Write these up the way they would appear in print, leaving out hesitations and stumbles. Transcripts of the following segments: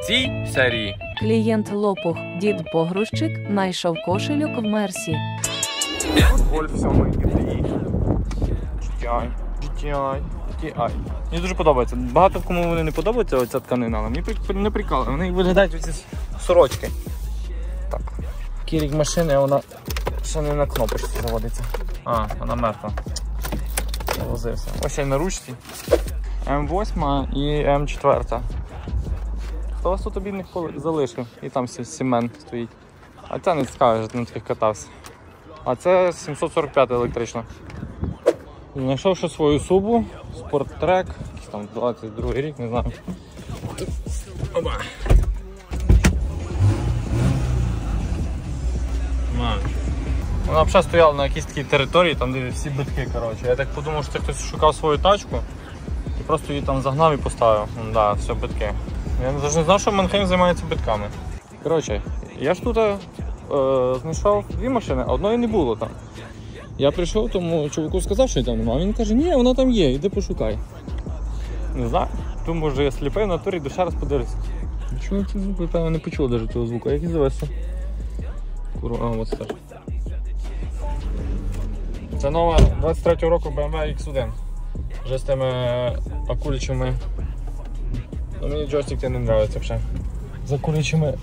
цій серії. Клієнт лопух, дід погрузчик, знайшов кошельок в Мерсі. Гольф 7 GTI. GTI. Мені дуже подобається. Багато кому вони не подобаються, оця тканина, але мені не прикалує. Вони виглядають оці сорочки. Так. Кірік машини, вона ще не на кнопочці заводиться. А, вона мертва. Завозився. Ось я на ручці. М8 і М4. Хто вас тут обідних залишив? І там Сімен стоїть. А це не цікаво, що на таких катався. А це 745 електрична. Знайшов ще свою Субу, Спорт-трек, там 22 рік, не знаю. Оба. Вона взагалі стояла на якійсь такій території, там де всі битки, коротше. Я так подумав, що це хтось шукав свою тачку і просто її там загнав і поставив. Да, все, битки. Я навіть не знав, що Манхейм займається битками. Коротше, я ж тут знайшов дві машини, а одної не було там. Я прийшов, тому чуваку сказав, що там немає. Він каже, ні, вона там є, іди пошукай. Не знаю, тому може я сліпий в натурі, до ще раз подивлюся. Чому ці звуки, певно, не почув навіть цього звуку, як і завести. Курва, а, ось так. Це нова 23-го року BMW X1. Вже з тими акулячими. Ну, мені джойстик не подобається взагалі. З акулячими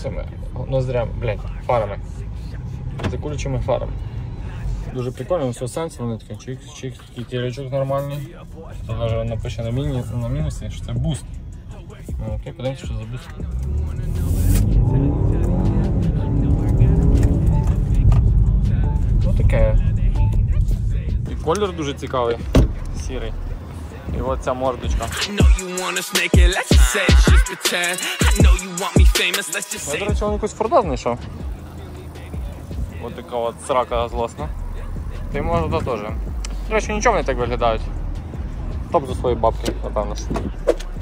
цими ноздрями, блядь, фарами. З акулячими фарами. Дуже прикольно, все сенсор, вони такі чик-чик, такий тілячок нормальний. Тут навіть напише на мінусі, що це буст. Ну, окей, подивимося, що за буст. Ну таке. І колір дуже цікавий, сірий. І от ця мордочка. Я, до речі, він якусь Форда знайшов. Ось така от срака злосна. Ти можна теж. До речі, нічого не так виглядають. Топ за свої бабки, напевно.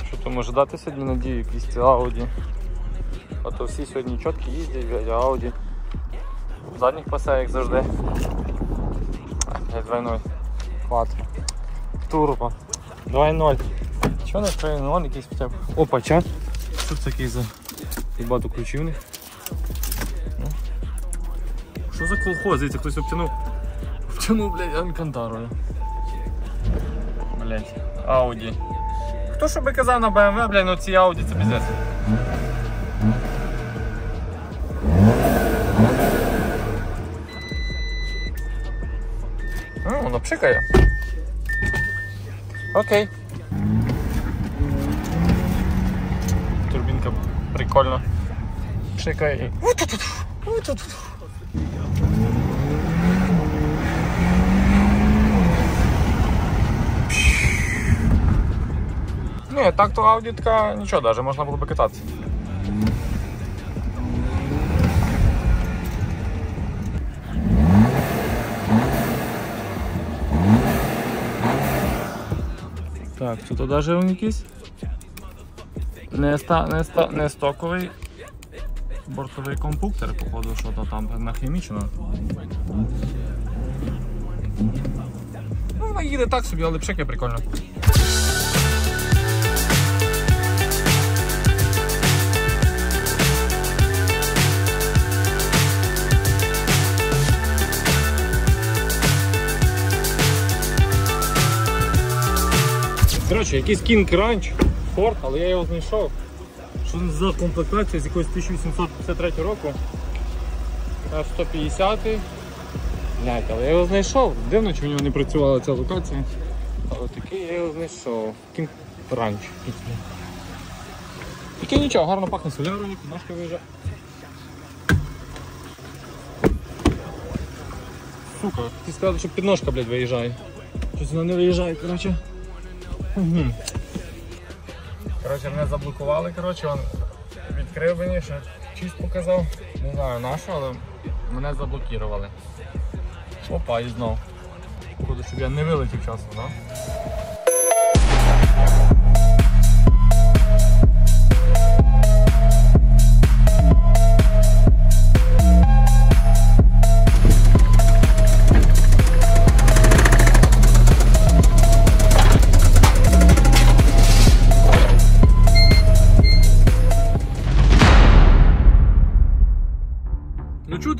Що то може дати сьогодні, надію, якісь ці Ауді. А то всі сьогодні чіткі їздять, Ауді. Задніх пасе, як завжди. 2.0. Квад. Турбо. 2.0. Чого не 3.0 якийсь хоча б? Опа, чат. Що це такий за багато ключів у них? Що за колхоз? Дивіться, хтось обтянув. Обтянув, блядь, Алькантарою. Блядь, Ауді. Хто що би казав на BMW, блядь, ну ці Ауді це пиздець. Воно пшикає. Окей. Турбінка прикольно пшикає і... Ні, так то Ауді така нічого, навіть можна було би кататися. Так, тут навіть він якийсь не стоковий бортовий компуктор, походу, що то там нахімічено. Ну, вона їде так собі, але пшикає прикольно. Коротше, якийсь King Ranch Ford, але я його знайшов. Що за комплектація з якогось 1853 року. 150. Блядь, але я його знайшов. Дивно, чи в нього не працювала ця локація. Але такий я його знайшов. King Ranch. Такий нічого, гарно пахне солярою, ножка виїжджає. Сука, ти сказав, що підножка, блядь, виїжджає. Щось вона не виїжджає, коротше. Коротше, мене заблокували, коротше, він відкрив мені, ще чист показав, не знаю на що, але мене заблокували. Опа, і знов. Походу, щоб я не вилетів часом, да?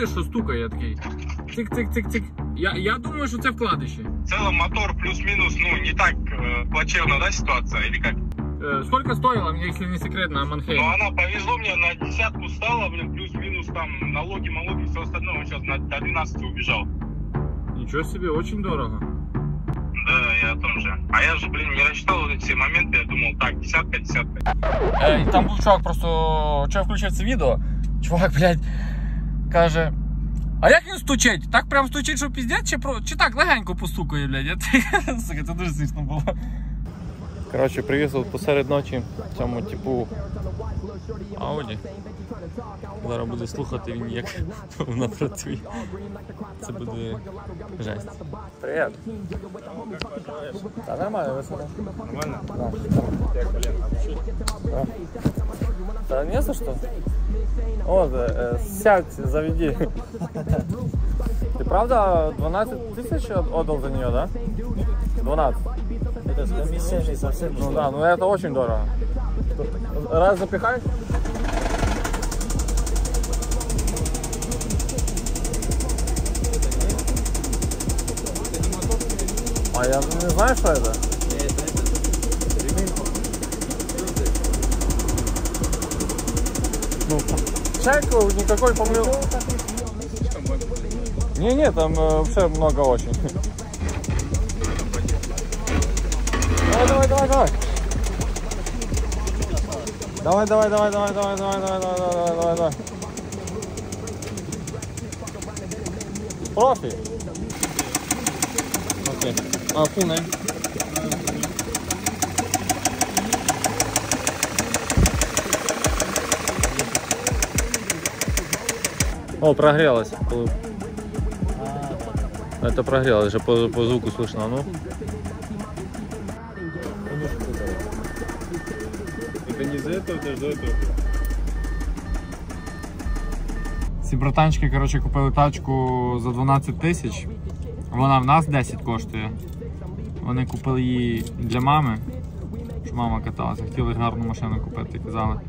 чуєш, що стукає такий. Цик-цик-цик-цик. Я думаю, що це вкладиші. В целом мотор плюс-минус, ну, не так плачевна, да, ситуация, или как? Сколько стоила, если не секрет, на Манхейме? Ну, она повезло мне, на десятку стала, блин, плюс-минус там налоги, малоги, все остальное, он сейчас до 12 убежал. Ничего себе, очень дорого. Да, я о том же. А я же, блин, не рассчитал вот эти все моменты, я думал, так, десятка. Там був чувак просто, що я включив це відео, чувак, блядь, каже, а як він стучить? Так прям стучить, що піздець, чи так легенько постукає, блядь? Сука, це дуже смішно було. Коротше, привіз посеред ночі цьому типу Ауді. Зараз буде слухати він, як вона працює. Це буде жесть. Привіт. Та нормально, весело. Нормально? Да. Як колено? Да не за что. Вот, сядь, заведи. Ты правда 12 тысяч отдал за нее, да? 12. Это с комиссиями совсем. Ну да, ну это очень дорого. Раз запихаешь? А я не знаю, что это. Ну, чайку никакой помыл. Не, там вообще много очень. Давай. Давай. Профи. Окей. А, полный. О, прогрелась. Это прогрелось, же по звуку слышно, ну. Это не из-за этого, это из-за этого. Ці братанчики, коротше, купили тачку за 12 тисяч. Вона в нас 10 коштує. Вони купили її для мами, щоб мама каталася. Хотіли гарну машину купити, казали.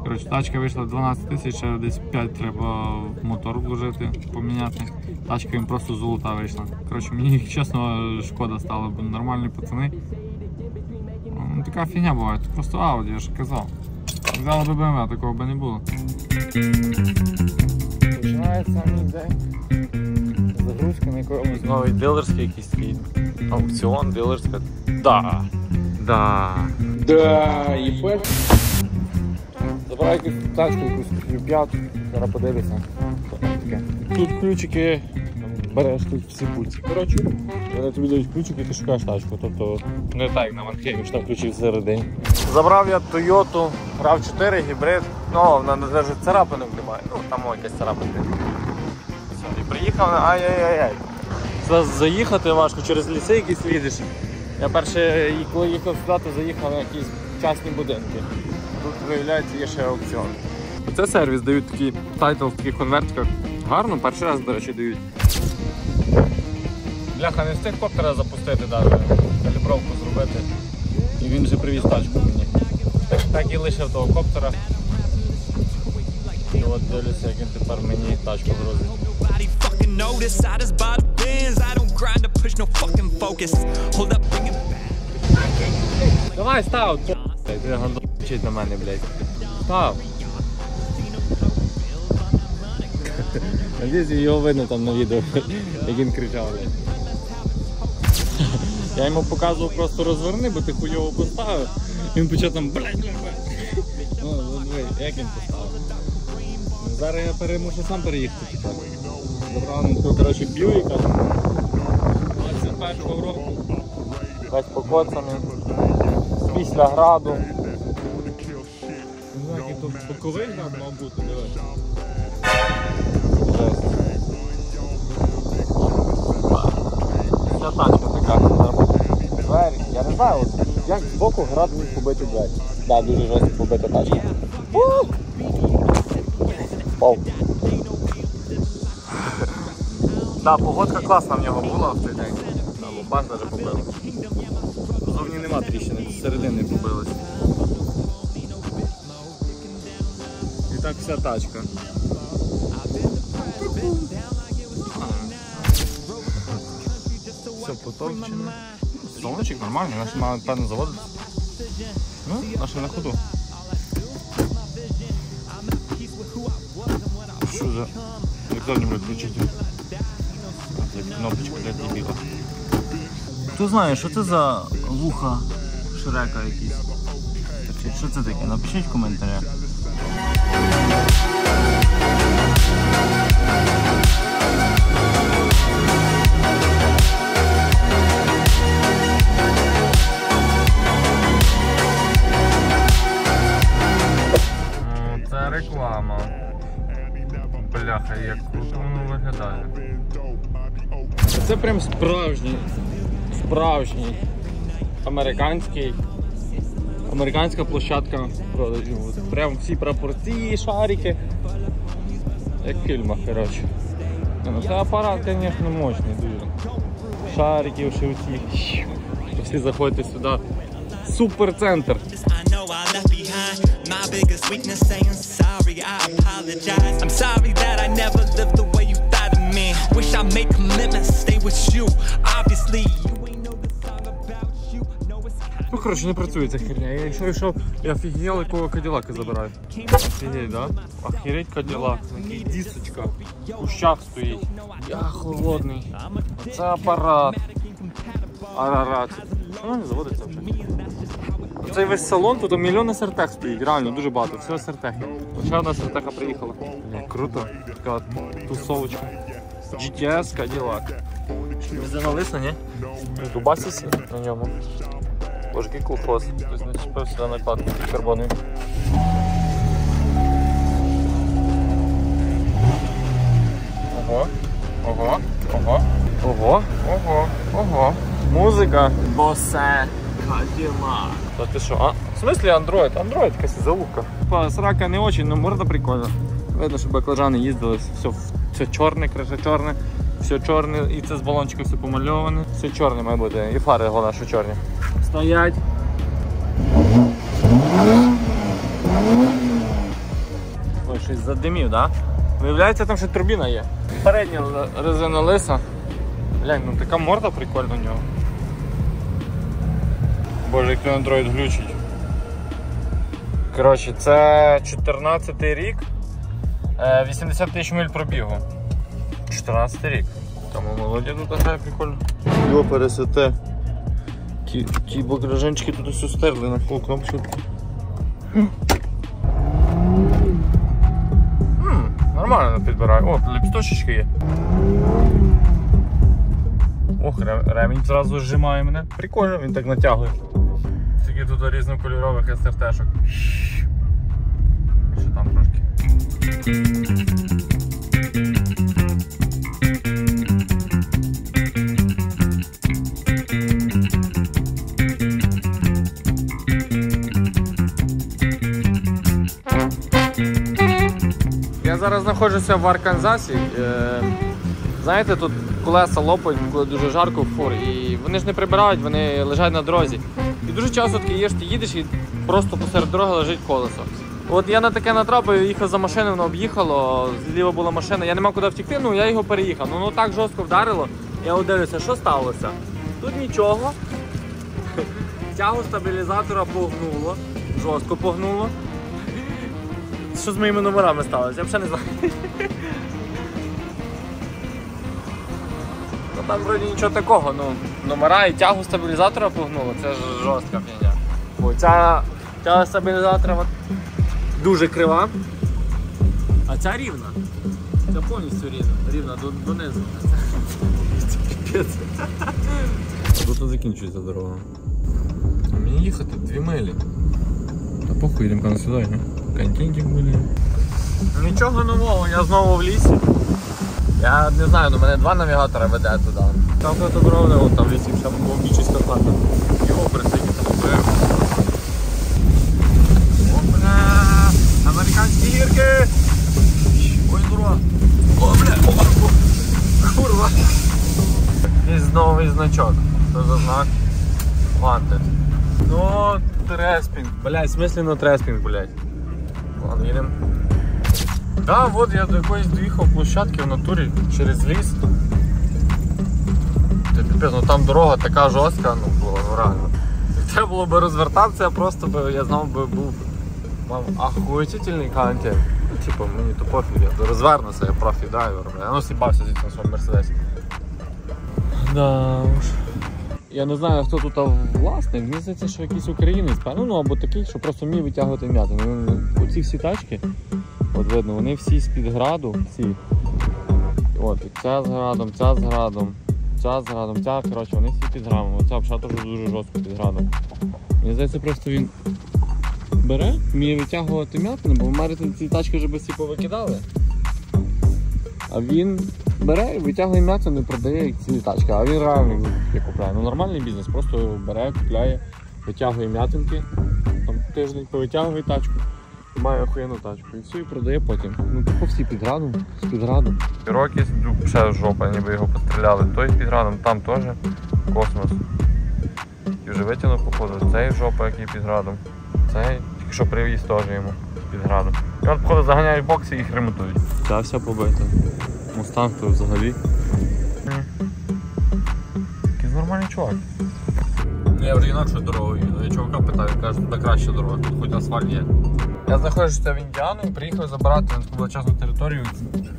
Коротше, тачка вийшла 12 тисяч, ще десь 5 треба в мотор вложити, поміняти. Тачка їм просто золота вийшла. Коротше, мені їх, чесно, шкода стало, бо нормальні пацани. Ну, така фігня буває, тут просто Audi, я ж казав. Взяли б BMW, такого б не було. Починається мій день. Загрузка на якомусь новий дилерський якийсь такий. Аукціон, дилерська. Да, і перш. Забирай якусь тачку, якусь п'яту, зараз подивися. Тут ключики, береш тут всі пульці. Коротше, вони тобі дають ключики і ти шукаєш тачку. Тобто не так, як на Манхеймі, що там ключі всередині. Забрав я Toyota RAV4 гібрид. Ну, вона навіть царапинок немає. Ну, там якась царапинка. Все, і приїхав на ай-яй-яй. Заїхати важко, через ліси якісь їдеш. Я перше, коли їхав сюди, то заїхав на якісь частні будинки. Тут, виявляється, є ще аукціон. Оце сервіс, дають такий тайтл в таких конвертиках. Гарно, перший раз, до речі, дають. Бляха, не встиг коптера запустити навіть, калібровку зробити. І він вже привіз тачку мені. Так і лишив того коптера. І от дивлюся, як він тепер мені тачку грузить. Давай, став! Ти гандон вчить на мене, блядь. Став! Надіюсь, його видно там на відео, як він кричав, блядь. Я йому показував просто розверни, бо ти хуйово поставив. Він почав там блядь. Ну, як він поставив. Зараз я мушу сам переїхати. Забрав нам того, коротше, Бьюіка. 21-го року. Весь покоцаний. Після граду. Не знаю, який тут боковий град мав бути, дивись. Ця тачка така. Двері. Я не знаю, як збоку град міг побити двері. Так, дуже жорстко побита тачка. Вау. Так, погодка класна в нього була в цей день. Там лопан навіть побили. Зовні нема тріщини, з середини побились. І так вся тачка. Все потовчено. Солончик нормальний, наші мали певно заводити. Ну, наші на ходу. Що за... Як не включити? Кнопочку для дебіла. Хто знає, що це за вуха Шрека якісь? Що це таке? Напишіть в коментарях. Це реклама. Бляха, як круто воно виглядає. Це прям справжній американська площадка продажів. Прям всі прапорці, шарики. Як в фільмах, коротше. Це апарат, звісно, мощний дуже. Шарики, всі. Всі заходьте сюди. Суперцентр. My biggest weakness saying sorry, I apologize. I'm sorry that I never lived the way you thought of me. Wish I made commitments, stay with you. Obviously, you ain't know the song about you. No, it's... Ну, коротше, не працює ця херня. Я йшов, я офігел, якого Каділака забираю. Офігеть, да? Охереть Каділак. Який дісочка. В кущах стоїть. Я холодний. Це апарат. Арарат. Воно не заводиться вже. Цей весь салон, тут мільйони сертех стоїть, реально, дуже багато, все сертехи. Ще одна сертеха приїхала. Круто, така тусовочка. GTS, Cadillac. Візиналиса, ні? Дубасісі на ньому. Боже, який колхоз. Хтось начепив сюди накладку карбонові. Ого, ого, ого, ого, ого, ого. Музика. Босе. Cadillac. Да ты что? А? В смысле Android? Android якась залупка. Срака не очень, но морда прикольна. Видно, що баклажани їздили, все чорне, криша чорне, все чорне, і це з балончика все помальоване. Все чорне має бути, і фари головне, що чорні. Стоять. Ой, щось задимів, да? Виявляється, там ще турбіна є. Передня резина лиса. Глянь, ну така морда прикольна у нього. Боже, як Android глючить. Коротше, це 14-й рік, 80 тисяч миль пробігу. 14-й рік. Тому молоді тут грає прикольно. Йо, пересете. Ті багажанчики тут все стерли на фул кнопочку. Нормально підбираю. О, ліпсточечки є. Ох, ремінь зразу зжимає мене. Прикольно, він так натягує. Тільки тут різнокольорових СРТ-шок. Ще там трошки. Я зараз знаходжуся в Арканзасі. Знаєте, тут колеса лопають, коли дуже жарко в фур, і вони ж не прибирають, вони лежать на дорозі. І дуже часто таке є, що ти їдеш і просто посеред дороги лежить колесо. От я на таке натрапив, їхав за машиною, воно об'їхало, зліва була машина, я не мав куди втекти, ну я його переїхав. Ну так жорстко вдарило, я дивлюся, що сталося. Тут нічого, тягу стабілізатора погнуло, жорстко погнуло. Що з моїми номерами сталося, я взагалі не знаю. Там вроді нічого такого, ну номера і тягу стабілізатора погнуло, це ж жорстка фігня. Бо ця тяга стабілізатора дуже крива, а ця рівна. Це повністю рівна донизу. Тут закінчується дорога. Мені їхати 2 милі. Та похуй, йдемо сюди, не? Контентик були. Нічого нового, я знову в лісі. Я не знаю, ну мене 2 навігатора веде туди. Там хто дорога, вон там в лісі, ще бомбічиська хата. Його присидіть. Опля! Американські гірки! Ой, дурак! О, бля! Курва! Є новий значок. Що за знак? Wanted. Ну, треспінг. Блядь, в смислі, ну треспінг, блядь. Ладно, їдемо. Да, от я до якоїсь доїхав площадки в натурі через ліс. Піпець, ну там дорога така жорстка, ну була, ну реально. Треба було би розвертатися, я просто би, я знав би був, мав ахуєтельний контент. Типу, мені то пофіг, я розвернуся, я профі-дайвер, я ну сібався звідси на своєму мерседесі. Да уж. Я не знаю, хто тут власник, мені здається, що якийсь українець, ну або такий, що просто вміє витягувати м'яти. Оці всі тачки, от видно, вони всі з-під граду, всі. От, ця з градом, ця з градом, ця з градом, ця, коротше, вони всі під градом. Оця взагалі теж дуже жорстко під градом. Мені здається, просто він бере, вміє витягувати м'ятину, бо в Америці ці тачки вже всі повикидали. А він бере і витягує м'ятину і продає як цілі тачки. А він реально їх купляє. Ну нормальний бізнес, просто бере, купляє, витягує м'ятинки, там тиждень повитягує тачку, і має охуєнну тачку. І все, і продає потім. Ну тупо всі під градом, з під градом. Рокі ще жопа, ніби його постріляли. Той під градом, там теж космос. І вже витягнув, походу, цей жопа, який під градом. Цей, тільки що привіз теж йому під градом. І от, походу, заганяють бокси і їх ремонтують. Ця вся побита. Мустанг тут взагалі. Якийсь нормальний чувак. Я вже інакшою дорогою їду. Я чувака питаю, каже, туди краща дорога, тут хоч асфальт є. Я знаходжуся в Індіану і приїхав забирати на таку величезну територію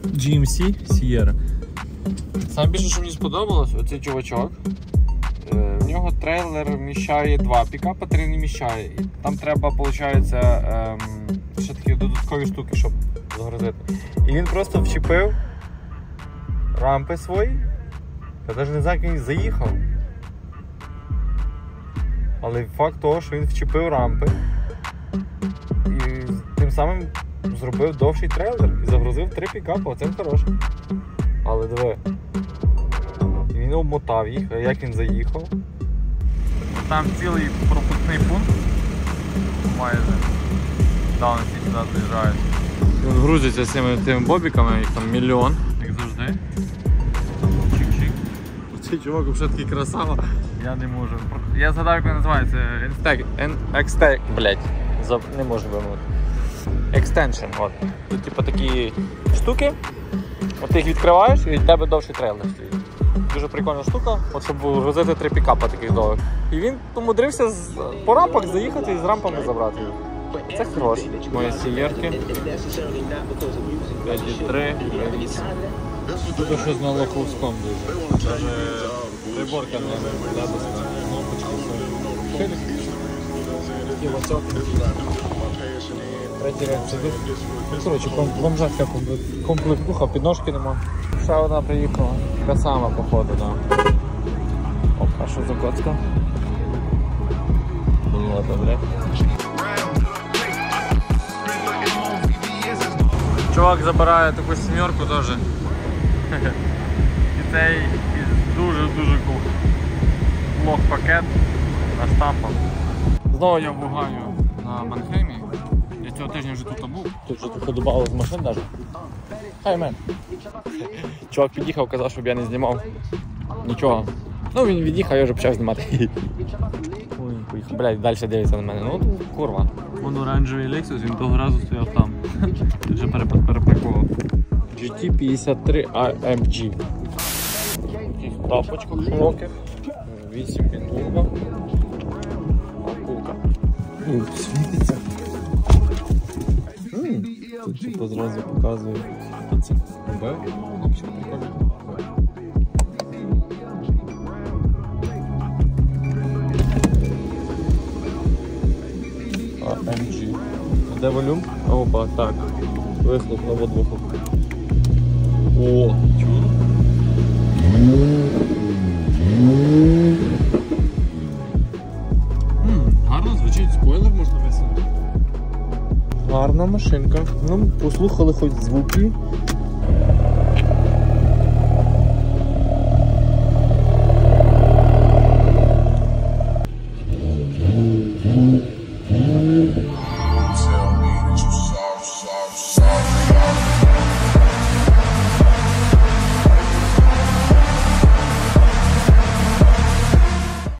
GMC Sierra. Саме більше, що мені сподобалось, оцей чувачок. В нього трейлер вміщає 2 пікапа, 3 не вміщає. І там треба, виходить, ще такі додаткові штуки, щоб загрузити. І він просто вчепив рампи свої. Я навіть не знаю, як він заїхав. Але факт того, що він вчепив рампи і тим самим зробив довший трейлер і загрузив 3 пікапи, оце хороше. Але диви. Він обмотав їх, а як він заїхав. Там цілий пропускний пункт майже. Там всі сюди заїжджають. Він грузиться з цими бобіками, їх там мільйон, як завжди. Чик-чик. Цей чувак вже такий красава. Я не можу. Я згадав, як він називається. Extec, блять. Не можу вимовити. Extension, от. Тут типу такі штуки. От ти їх відкриваєш і від тебе довший трейлер стоїть. Дуже прикольна штука, от щоб грузити 3 пікапа таких довгих. І він помудрився по рампах заїхати і з рампами забрати їх. Це хороше. Мої сієрки. 5,3. Тут щось на лоховському дуже. Даже приборка не виглядає. Кнопочки. Кілосок. Третій реакція. Коротше, бомжатська комплектуха, підножки нема. Ще одна приїхала. Така сама, походу, да. Оп, а що за коцка? Було то, блядь. Чувак забирає таку сімерку теж. І цей дуже лох-пакет на штампах. Знову я бугаю на Манхеймі. Я цього тижня вже тут був. Тут вже трохи додавали з машин навіть. Хай мен. Чувак під'їхав, казав, щоб я не знімав нічого. Ну він від'їхав, я вже почав знімати. Ой, поїхав. Блядь, далі дивиться на мене. Ну, курва. Вон оранжевий Lexus, він того разу стояв там. Тут вже перепаркував. GT53 AMG. В тапочках широких. 8 бінтурба. Акулка. Світиться. Тут типу зразу показує. Це Б. Взагалі прикольно. AMG. Де волюм? Опа, так. Вихлоп на водвухлоп. О, чого? Гарно звучить, спойлер можна висунути. Гарна машинка. Ну, послухали хоч звуки.